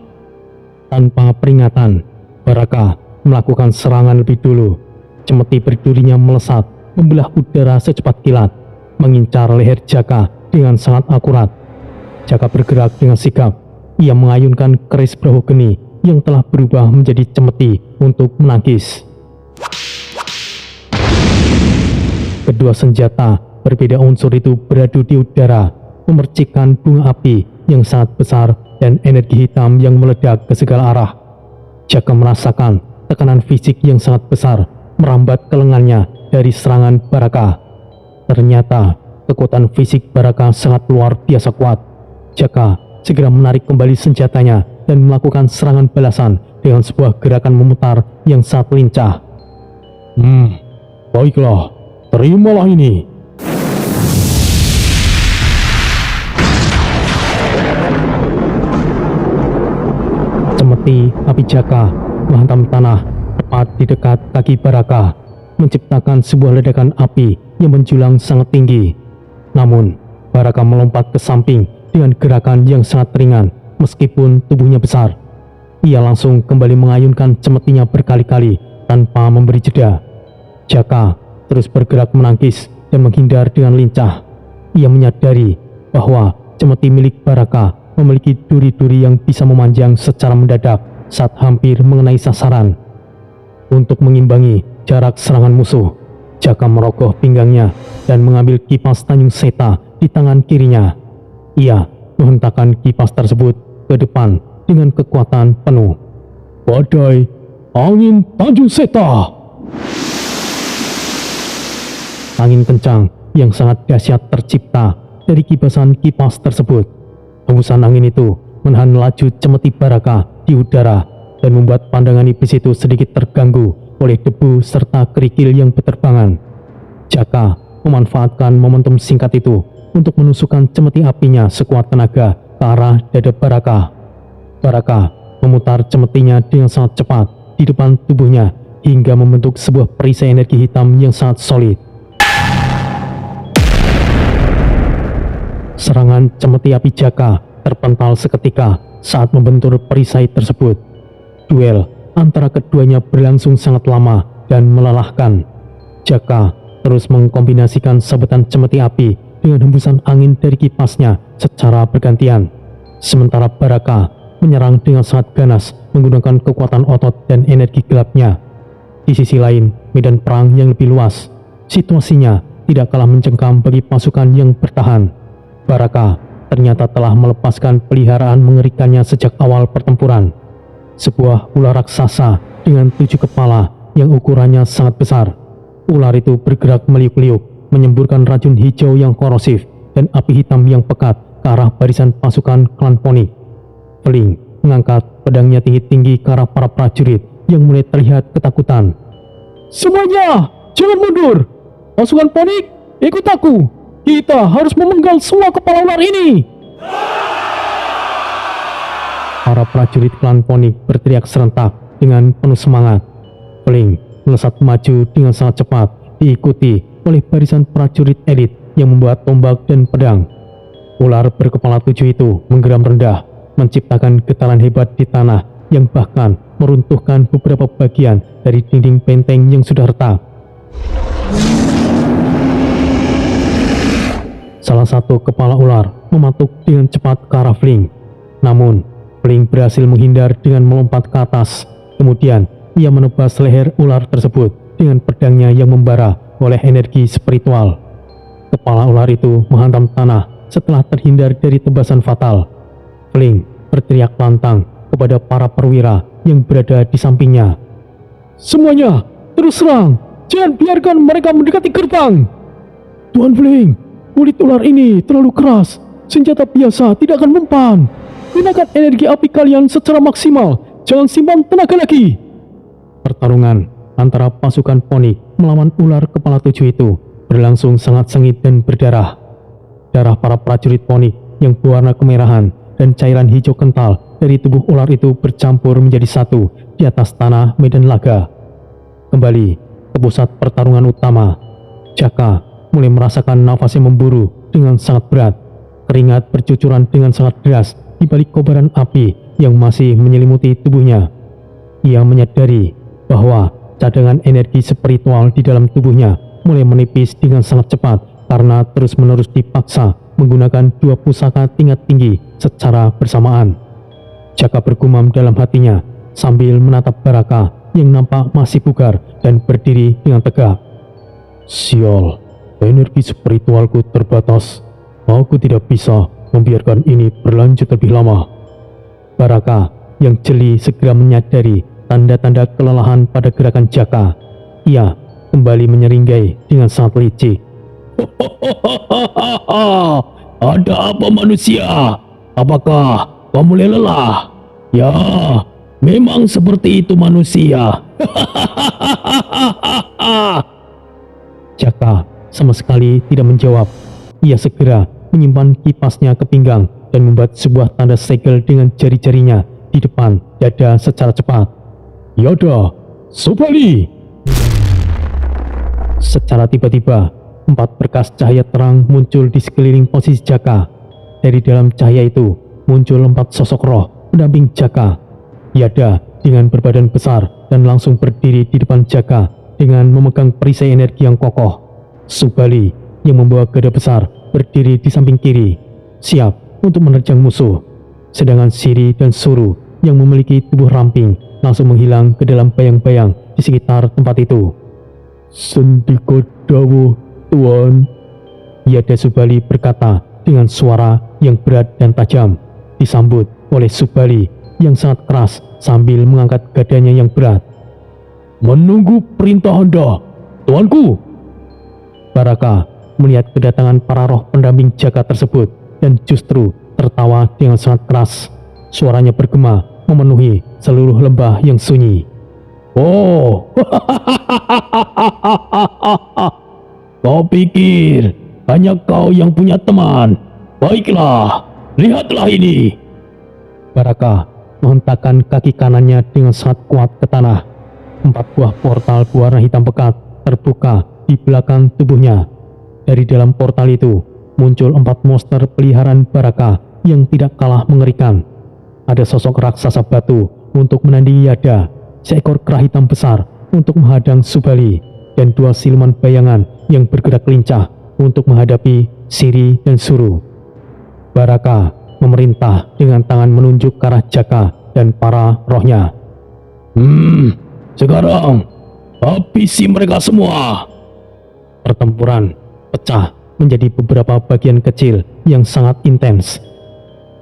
Tanpa peringatan, Baraka melakukan serangan lebih dulu. Cemeti berdurinya melesat, membelah udara secepat kilat, mengincar leher Jaka dengan sangat akurat. Jaka bergerak dengan sigap. Ia mengayunkan keris Brahogeni yang telah berubah menjadi cemeti untuk menangkis. Kedua senjata berbeda unsur itu beradu di udara, memercikkan bunga api yang sangat besar dan energi hitam yang meledak ke segala arah. Jaka merasakan tekanan fisik yang sangat besar merambat ke lengannya dari serangan Baraka. Ternyata kekuatan fisik Baraka sangat luar biasa kuat. Jaka segera menarik kembali senjatanya dan melakukan serangan balasan dengan sebuah gerakan memutar yang sangat lincah. Baiklah, terimalah ini. Cemeti api Jaka menghantam tanah tepat di dekat kaki Baraka, menciptakan sebuah ledakan api yang menjulang sangat tinggi. Namun, Baraka melompat ke samping dengan gerakan yang sangat ringan meskipun tubuhnya besar. Ia langsung kembali mengayunkan cemetinya berkali-kali tanpa memberi jeda. Jaka terus bergerak menangkis dan menghindar dengan lincah. Ia menyadari bahwa cemeti milik Baraka memiliki duri-duri yang bisa memanjang secara mendadak saat hampir mengenai sasaran. Untuk mengimbangi jarak serangan musuh, Jaka merogoh pinggangnya dan mengambil kipas Tanjung Seta di tangan kirinya. Ia menghentakkan kipas tersebut ke depan dengan kekuatan penuh. Badai angin Tanjung Seta. Angin kencang yang sangat dahsyat tercipta dari kipasan kipas tersebut. Hembusan angin itu menahan laju cemeti Baraka di udara dan membuat pandangan iblis itu sedikit terganggu oleh debu serta kerikil yang berterbangan. Jaka memanfaatkan momentum singkat itu untuk menusukkan cemeti apinya sekuat tenaga ke arah dada Baraka. Baraka memutar cemetinya dengan sangat cepat di depan tubuhnya hingga membentuk sebuah perisai energi hitam yang sangat solid. Serangan cemeti api Jaka terpental seketika saat membentur perisai tersebut. Duel antara keduanya berlangsung sangat lama dan melelahkan. Jaka terus mengkombinasikan sabetan cemeti api dengan hembusan angin dari kipasnya secara bergantian. Sementara Baraka menyerang dengan sangat ganas menggunakan kekuatan otot dan energi gelapnya. Di sisi lain, medan perang yang lebih luas. Situasinya tidak kalah mencengkam bagi pasukan yang bertahan. Baraka ternyata telah melepaskan peliharaan mengerikannya sejak awal pertempuran. Sebuah ular raksasa dengan 7 kepala yang ukurannya sangat besar. Ular itu bergerak meliuk-liuk, menyemburkan racun hijau yang korosif dan api hitam yang pekat ke arah barisan pasukan klan Phoenix. Feling mengangkat pedangnya tinggi-tinggi ke arah para prajurit yang mulai terlihat ketakutan. Semuanya, jangan mundur! Pasukan Phoenix, ikut aku! Kita harus memenggal semua kepala ular ini! Para prajurit klan Phoenix berteriak serentak dengan penuh semangat. Feling melesat maju dengan sangat cepat, diikuti oleh barisan prajurit elit yang membawa tombak dan pedang. Ular berkepala 7 itu menggeram rendah, menciptakan getaran hebat di tanah yang bahkan meruntuhkan beberapa bagian dari dinding benteng yang sudah retak. Salah satu kepala ular mematuk dengan cepat ke arah Fling. Namun, Fling berhasil menghindar dengan melompat ke atas. Kemudian, ia menebas leher ular tersebut dengan pedangnya yang membara oleh energi spiritual. Kepala ular itu menghantam tanah setelah terhindar dari tebasan fatal. Fling berteriak lantang kepada para perwira yang berada di sampingnya. "Semuanya, terus serang! Jangan biarkan mereka mendekati gerbang!" "Tuan Fling, kulit ular ini terlalu keras. Senjata biasa tidak akan mempan. Gunakan energi api kalian secara maksimal. Jangan simpan tenaga lagi." Pertarungan antara pasukan Phoenix melawan ular kepala 7 itu berlangsung sangat sengit dan berdarah. Darah para prajurit Phoenix yang berwarna kemerahan dan cairan hijau kental dari tubuh ular itu bercampur menjadi satu di atas tanah medan laga. Kembali ke pusat pertarungan utama, Jaka mulai merasakan nafasnya memburu dengan sangat berat. Keringat bercucuran dengan sangat deras di balik kobaran api yang masih menyelimuti tubuhnya. Ia menyadari bahwa cadangan energi spiritual di dalam tubuhnya mulai menipis dengan sangat cepat karena terus-menerus dipaksa menggunakan 2 pusaka tingkat tinggi secara bersamaan. Jaka bergumam dalam hatinya sambil menatap Baraka yang nampak masih bugar dan berdiri dengan tegak. "Sial, energi spiritualku terbatas. Aku tidak bisa membiarkan ini berlanjut lebih lama." Baraka yang jeli segera menyadari tanda-tanda kelelahan pada gerakan Jaka. Ia kembali menyeringai dengan sangat licik. "Ada apa manusia? Apakah kau mulai lelah? Ya, memang seperti itu manusia." Jaka sama sekali tidak menjawab. Ia segera menyimpan kipasnya ke pinggang dan membuat sebuah tanda segel dengan jari-jarinya di depan dada secara cepat. "Yada, Subali!" Secara tiba-tiba, 4 berkas cahaya terang muncul di sekeliling posisi Jaka. Dari dalam cahaya itu muncul 4 sosok roh pendamping Jaka. Yada dengan berbadan besar dan langsung berdiri di depan Jaka dengan memegang perisai energi yang kokoh. Subali yang membawa gada besar berdiri di samping kiri, siap untuk menerjang musuh. Sedangkan Siri dan Suru yang memiliki tubuh ramping langsung menghilang ke dalam bayang-bayang di sekitar tempat itu. "Sendika dawuh, Tuan," Yada Subali berkata dengan suara yang berat dan tajam, disambut oleh Subali yang sangat keras sambil mengangkat gadanya yang berat. "Menunggu perintah Anda, Tuanku." Baraka melihat kedatangan para roh pendamping Jaka tersebut dan justru tertawa dengan sangat keras. Suaranya bergema memenuhi seluruh lembah yang sunyi. "Oh, kau pikir hanya kau yang punya teman? Baiklah, lihatlah ini." Baraka menghentakkan kaki kanannya dengan sangat kuat ke tanah. 4 buah portal berwarna hitam pekat terbuka di belakang tubuhnya. Dari dalam portal itu muncul 4 monster peliharaan Baraka yang tidak kalah mengerikan. Ada sosok raksasa batu untuk menandingi Yada, seekor kera hitam besar untuk menghadang Subali, dan 2 siluman bayangan yang bergerak lincah untuk menghadapi Siri dan Suru. Baraka memerintah dengan tangan menunjuk ke arah Jaka dan para rohnya. Sekarang habisi mereka semua." Pertempuran pecah menjadi beberapa bagian kecil yang sangat intens.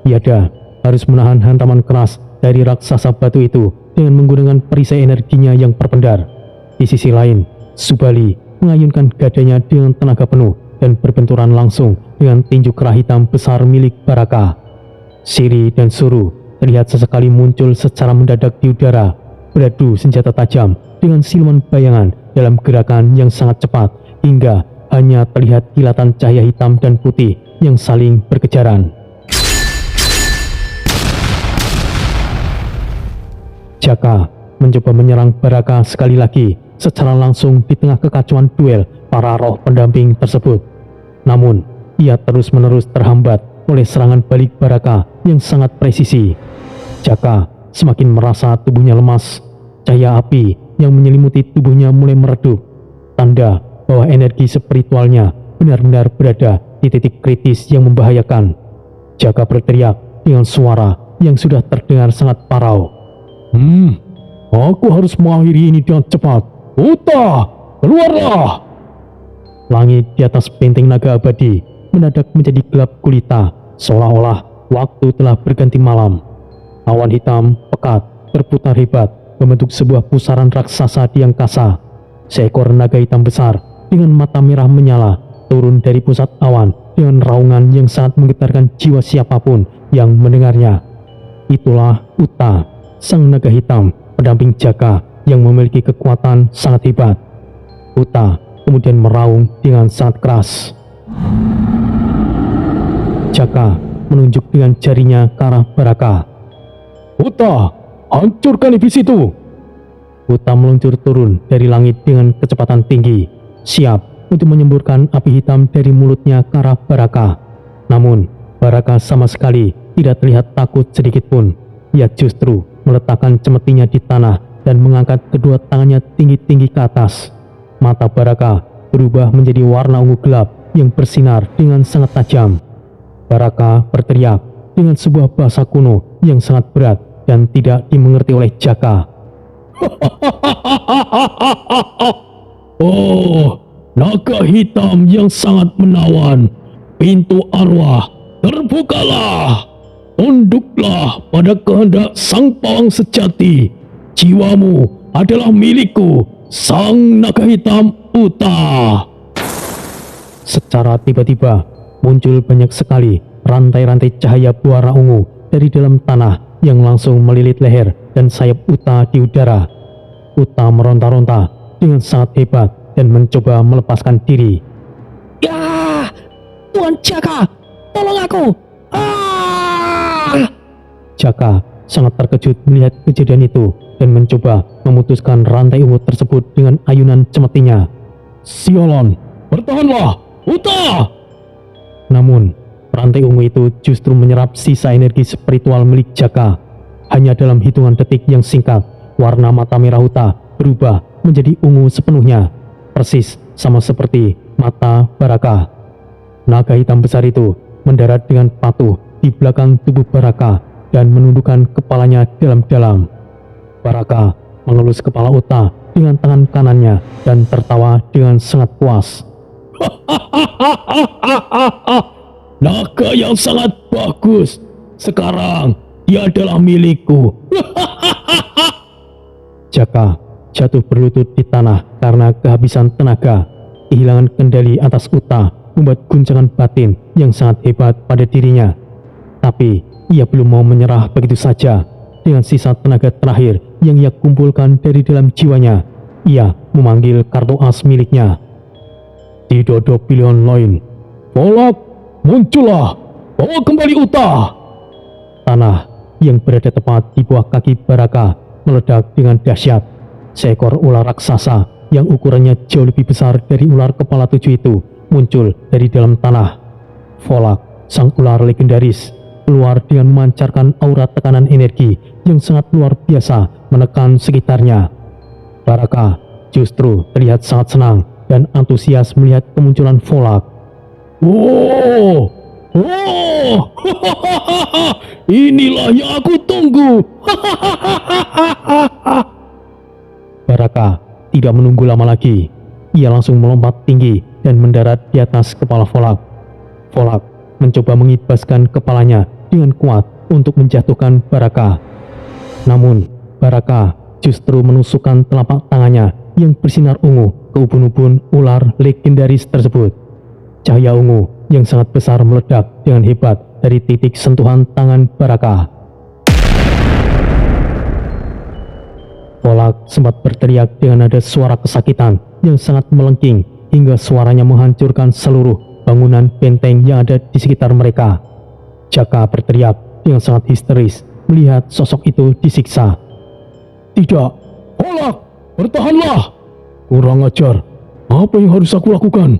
Yada harus menahan hantaman keras dari raksasa batu itu dengan menggunakan perisai energinya yang berpendar. Di sisi lain, Subali mengayunkan gadanya dengan tenaga penuh dan berbenturan langsung dengan tinju kera hitam besar milik Baraka. Siri dan Suru terlihat sesekali muncul secara mendadak di udara, beradu senjata tajam dengan siluman bayangan dalam gerakan yang sangat cepat hingga hanya terlihat kilatan cahaya hitam dan putih yang saling berkejaran. Jaka mencoba menyerang Baraka sekali lagi secara langsung di tengah kekacauan duel para roh pendamping tersebut. Namun, ia terus-menerus terhambat oleh serangan balik Baraka yang sangat presisi. Jaka semakin merasa tubuhnya lemas. Cahaya api yang menyelimuti tubuhnya mulai meredup, tanda bahwa energi spiritualnya benar-benar berada di titik kritis yang membahayakan. Jaka berteriak dengan suara yang sudah terdengar sangat parau. Aku harus mengakhiri ini dengan cepat. Uta, keluarlah! Langit di atas benteng naga abadi mendadak menjadi gelap gulita, seolah-olah waktu telah berganti malam. Awan hitam pekat berputar hebat membentuk sebuah pusaran raksasa di angkasa. Seekor naga hitam besar dengan mata merah menyala turun dari pusat awan dengan raungan yang sangat menggetarkan jiwa siapapun yang mendengarnya. Itulah Uta, sang naga hitam pendamping Jaka yang memiliki kekuatan sangat hebat. Uta kemudian meraung dengan sangat keras. Jaka menunjuk dengan jarinya ke arah Baraka. Uta, hancurkan iblis itu! Uta meluncur turun dari langit dengan kecepatan tinggi, siap untuk menyemburkan api hitam dari mulutnya ke arah Baraka. Namun, Baraka sama sekali tidak terlihat takut sedikit pun. Ia justru meletakkan cemetinya di tanah dan mengangkat kedua tangannya tinggi-tinggi ke atas. Mata Baraka berubah menjadi warna ungu gelap yang bersinar dengan sangat tajam. Baraka berteriak dengan sebuah bahasa kuno yang sangat berat dan tidak dimengerti oleh Jaka. Oh, naga hitam yang sangat menawan, pintu arwah terbukalah. Tunduklah pada kehendak sang pawang sejati. Jiwamu adalah milikku, sang naga hitam Uta. Secara tiba-tiba muncul banyak sekali rantai-rantai cahaya berwarna ungu dari dalam tanah yang langsung melilit leher dan sayap Uta di udara. Uta meronta-ronta dengan sangat hebat dan mencoba melepaskan diri. Ya, Tuan Jaka, tolong aku! Jaka sangat terkejut melihat kejadian itu dan mencoba memutuskan rantai ungu tersebut dengan ayunan cemetinya. Sialan, bertahanlah, Uta! Namun, rantai ungu itu justru menyerap sisa energi spiritual milik Jaka. Hanya dalam hitungan detik yang singkat, warna mata merah Uta berubah menjadi ungu sepenuhnya, persis sama seperti mata Baraka. Naga hitam besar itu mendarat dengan patuh di belakang tubuh Baraka dan menundukkan kepalanya dalam-dalam. Baraka mengelus kepala Uta dengan tangan kanannya dan tertawa dengan sangat puas. Naga yang sangat bagus. Sekarang dia adalah milikku. Jaka jatuh berlutut di tanah karena kehabisan tenaga. Kehilangan kendali atas Uta membuat guncangan batin yang sangat hebat pada dirinya. Tapi ia belum mau menyerah begitu saja. Dengan sisa tenaga terakhir yang ia kumpulkan dari dalam jiwanya, ia memanggil kartu as miliknya. Di dodo pilihan lain, Volak, muncullah, bawa kembali Uta. Tanah yang berada tepat di bawah kaki Baraka meledak dengan dahsyat. Seekor ular raksasa yang ukurannya jauh lebih besar dari ular kepala 7 itu muncul dari dalam tanah. Volak, sang ular legendaris, keluar dengan memancarkan aura tekanan energi yang sangat luar biasa menekan sekitarnya. Baraka justru terlihat sangat senang dan antusias melihat kemunculan Volak. Oh, inilah yang aku tunggu. Baraka tidak menunggu lama lagi. Ia langsung melompat tinggi dan mendarat di atas kepala Volak. Volak mencoba mengibaskan kepalanya dengan kuat untuk menjatuhkan Baraka. Namun, Baraka justru menusukkan telapak tangannya yang bersinar ungu ke ubun-ubun ular legendaris tersebut. Cahaya ungu yang sangat besar meledak dengan hebat dari titik sentuhan tangan Baraka. Volak sempat berteriak dengan nada suara kesakitan yang sangat melengking hingga suaranya menghancurkan seluruh bangunan benteng yang ada di sekitar mereka. Jaka berteriak dengan sangat histeris melihat sosok itu disiksa. Tidak, Volak, bertahanlah! Kurang ajar, apa yang harus aku lakukan?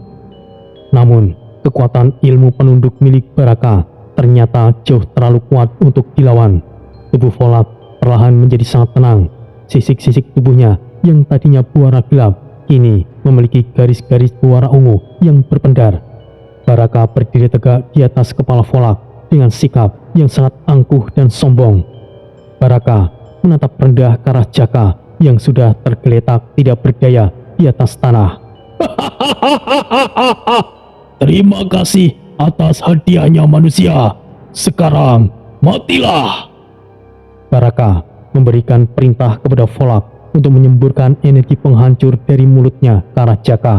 Namun, kekuatan ilmu penunduk milik Baraka ternyata jauh terlalu kuat untuk dilawan. Tubuh Volak perlahan menjadi sangat tenang. Sisik-sisik tubuhnya yang tadinya berwarna gelap, kini memiliki garis-garis berwarna ungu yang berpendar. Baraka berdiri tegak di atas kepala Volak dengan sikap yang sangat angkuh dan sombong. Baraka menatap rendah ke arah Jaka yang sudah tergeletak tidak berdaya di atas tanah. Terima kasih atas hadiahnya manusia. Sekarang matilah. Baraka memberikan perintah kepada Volak untuk menyemburkan energi penghancur dari mulutnya ke arah Jaka.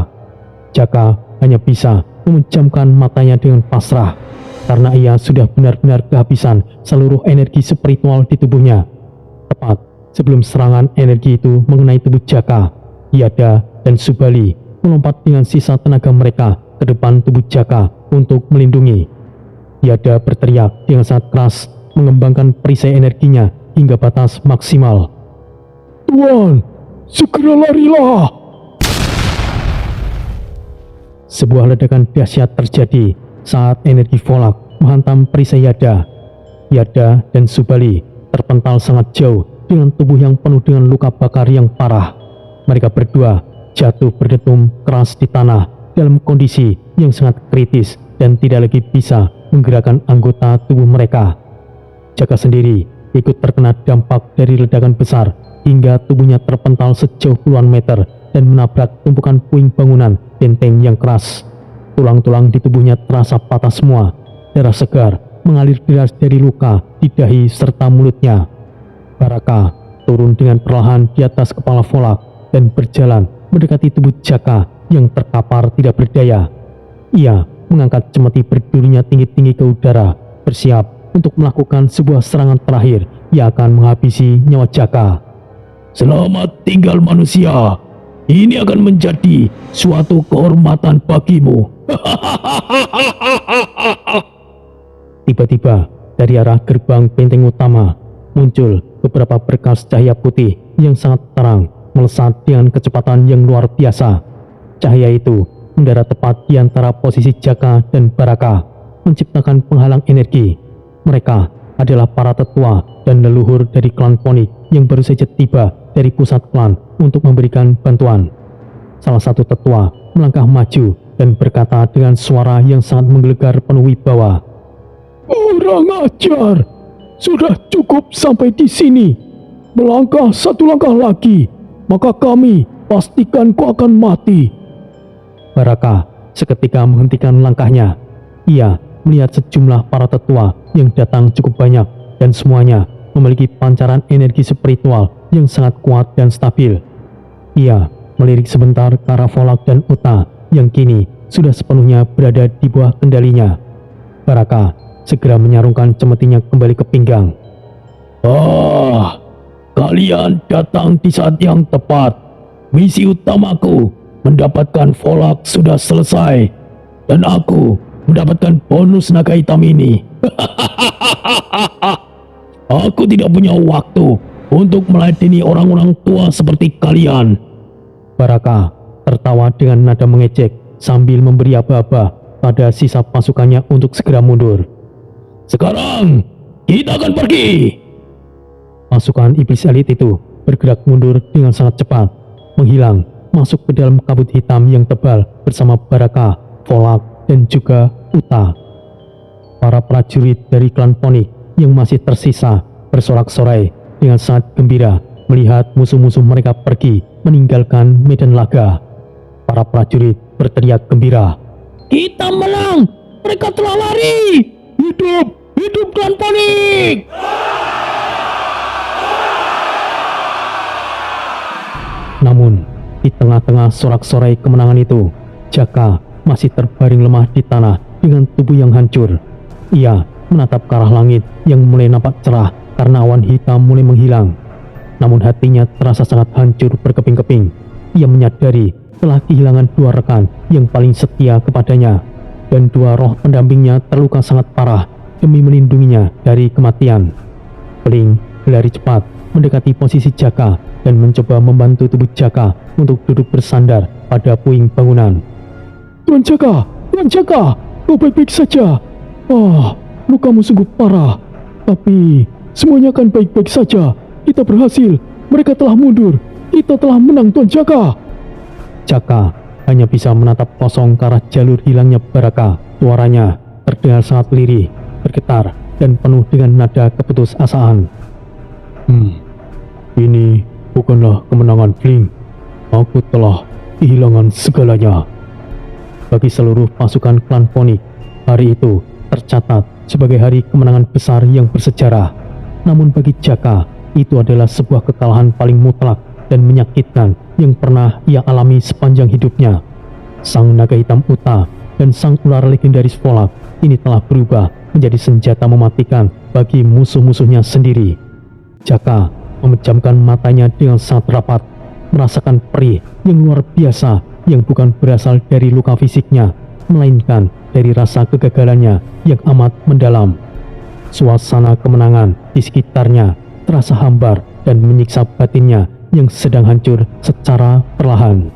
Jaka hanya bisa memejamkan matanya dengan pasrah karena ia sudah benar-benar kehabisan seluruh energi spiritual di tubuhnya. Tepat sebelum serangan energi itu mengenai tubuh Jaka, Yada dan Subali melompat dengan sisa tenaga mereka ke depan tubuh Jaka untuk melindungi. Yada berteriak dengan sangat keras, mengembangkan perisai energinya hingga batas maksimal. Tuan, segera larilah! Sebuah ledakan dahsyat terjadi saat energi Volak menghantam perisai Yada. Yada dan Subali terpental sangat jauh dengan tubuh yang penuh dengan luka bakar yang parah. Mereka berdua jatuh berdetum keras di tanah dalam kondisi yang sangat kritis dan tidak lagi bisa menggerakkan anggota tubuh mereka. Jaka sendiri ikut terkena dampak dari ledakan besar hingga tubuhnya terpental sejauh puluhan meter dan menabrak tumpukan puing bangunan benteng yang keras. Tulang-tulang di tubuhnya terasa patah semua. Darah segar mengalir deras dari luka di dahi serta mulutnya. Baraka turun dengan perlahan di atas kepala Volak dan berjalan mendekati tubuh Jaka yang terkapar tidak berdaya. Ia mengangkat cemeti berdurinya tinggi-tinggi ke udara, bersiap untuk melakukan sebuah serangan terakhir yang akan menghabisi nyawa Jaka. Selamat tinggal manusia. Ini akan menjadi suatu kehormatan bagimu. Tiba-tiba dari arah gerbang benteng utama muncul beberapa berkas cahaya putih yang sangat terang melesat dengan kecepatan yang luar biasa. Cahaya itu mendarat tepat di antara posisi Jaka dan Baraka, menciptakan penghalang energi. Mereka adalah para tetua dan leluhur dari klan Ponik yang baru saja tiba dari pusat klan untuk memberikan bantuan. Salah satu tetua melangkah maju dan berkata dengan suara yang sangat menggelegar penuh wibawa. Kurang ajar, sudah cukup sampai di sini. Melangkah satu langkah lagi, maka kami pastikan kau akan mati. Baraka seketika menghentikan langkahnya. Ia melihat sejumlah para tetua yang datang cukup banyak dan semuanya memiliki pancaran energi spiritual yang sangat kuat dan stabil. Ia melirik sebentar ke arah Volak dan Uta yang kini sudah sepenuhnya berada di bawah kendalinya. Baraka segera menyarungkan cemetinya kembali ke pinggang. Kalian datang di saat yang tepat. Misi utamaku mendapatkan Volak sudah selesai dan aku mendapatkan bonus naga hitam ini. Aku tidak punya waktu untuk meladeni orang-orang tua seperti kalian. Baraka tertawa dengan nada mengejek sambil memberi aba-aba pada sisa pasukannya untuk segera mundur. Sekarang kita akan pergi. Pasukan iblis elit itu bergerak mundur dengan sangat cepat, menghilang masuk ke dalam kabut hitam yang tebal bersama Baraka, Volak, dan juga Uta. Para prajurit dari klan Ponik yang masih tersisa bersorak-sorai dengan sangat gembira melihat musuh-musuh mereka pergi meninggalkan medan laga. Para prajurit berteriak gembira. Kita menang! Mereka telah lari! Hidup! Hidup klan Ponik! Namun, di tengah-tengah sorak-sorai kemenangan itu, Jaka masih terbaring lemah di tanah dengan tubuh yang hancur. Ia menatap ke arah langit yang mulai nampak cerah karena awan hitam mulai menghilang. Namun hatinya terasa sangat hancur berkeping-keping. Ia menyadari telah kehilangan dua rekan yang paling setia kepadanya, dan dua roh pendampingnya terluka sangat parah demi melindunginya dari kematian. Keling berlari cepat mendekati posisi Jaka dan mencoba membantu tubuh Jaka untuk duduk bersandar pada puing bangunan. Tuan Jaka, kau baik-baik saja. Lukamu sungguh parah, tapi semuanya akan baik-baik saja. Kita berhasil, mereka telah mundur, kita telah menang Tuan Jaka. Jaka hanya bisa menatap kosong ke arah jalur hilangnya Baraka Suaranya terdengar sangat lirih, bergetar, dan penuh dengan nada keputusasaan. Ini bukanlah kemenangan Flink. Aku telah kehilangan segalanya. Bagi seluruh pasukan klan Phoenix, hari itu tercatat sebagai hari kemenangan besar yang bersejarah. Namun bagi Jaka, itu adalah sebuah kekalahan paling mutlak dan menyakitkan yang pernah ia alami sepanjang hidupnya. Sang naga hitam Uta dan sang ular legendaris Volak ini telah berubah menjadi senjata mematikan bagi musuh-musuhnya sendiri. Jaka memejamkan matanya dengan sangat rapat, merasakan perih yang luar biasa yang bukan berasal dari luka fisiknya, melainkan dari rasa kegagalannya yang amat mendalam. Suasana kemenangan di sekitarnya terasa hambar dan menyiksa batinnya yang sedang hancur secara perlahan.